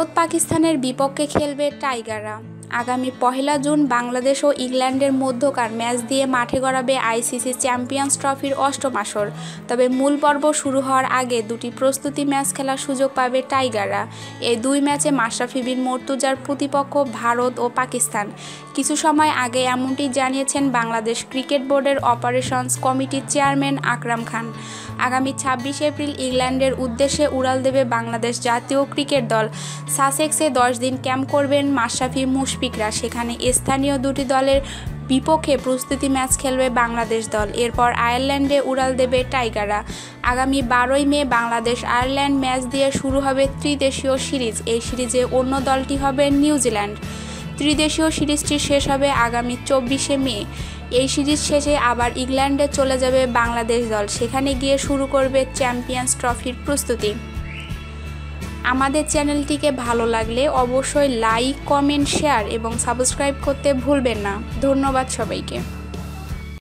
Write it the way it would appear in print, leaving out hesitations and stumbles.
ভারত পাকিস্তানের বিপক্ষে খেলবে টাইগাররা। আগামী 1 জুন বাংলাদেশ ও ইংল্যান্ডের মধ্যকার ম্যাচ দিয়ে মাঠে গড়াবে আইসিসি চ্যাম্পিয়ন্স ট্রফির 8ম আসর। তবে মূল পর্ব শুরু হওয়ার আগে দুটি প্রস্তুতি ম্যাচ খেলার সুযোগ পাবে টাইগাররা। এই দুই ম্যাচে মাশরাফি বিন মর্তুজার প্রতিপক্ষ ভারত ও পাকিস্তান। কিছু সময় আগে এমনটি জানিয়েছেন বাংলাদেশ ক্রিকেট বোর্ডের অপারেশনস কমিটির চেয়ারম্যান আকরাম খান। আগামী 26 এপ্রিল ইংল্যান্ডের উদ্দেশ্যে উড়াল দেবে বাংলাদেশ জাতীয় ক্রিকেট দল। সাসেক্সে 10 দিন ক্যাম্প করবেন মাশরাফি মুশফিকরা। সেখানে স্থানীয় দুটি দলের বিপক্ষে প্রস্তুতি ম্যাচ খেলবে বাংলাদেশ দল। এরপর আয়ারল্যান্ডে উড়াল দেবে টাইগাররা। আগামী 12 মে বাংলাদেশ আয়ারল্যান্ড ম্যাচ দিয়ে শুরু হবে ত্রিদেশীয় সিরিজ। এই সিরিজে অন্য দলটি হবে নিউজিল্যান্ড। ত্রিদেশীয় সিরিজটি শেষ হবে আগামী 24 মে। এই সিরিজ শেষে আবার ইংল্যান্ডে চলে যাবে বাংলাদেশ দল। সেখানে গিয়ে শুরু করবে চ্যাম্পিয়ন্স ট্রফির প্রস্তুতি। আমাদের চ্যানেলটিকে ভালো লাগলে অবশ্যই লাইক, কমেন্ট, শেয়ার এবং সাবস্ক্রাইব করতে ভুলবেন না। ধন্যবাদ সবাইকে।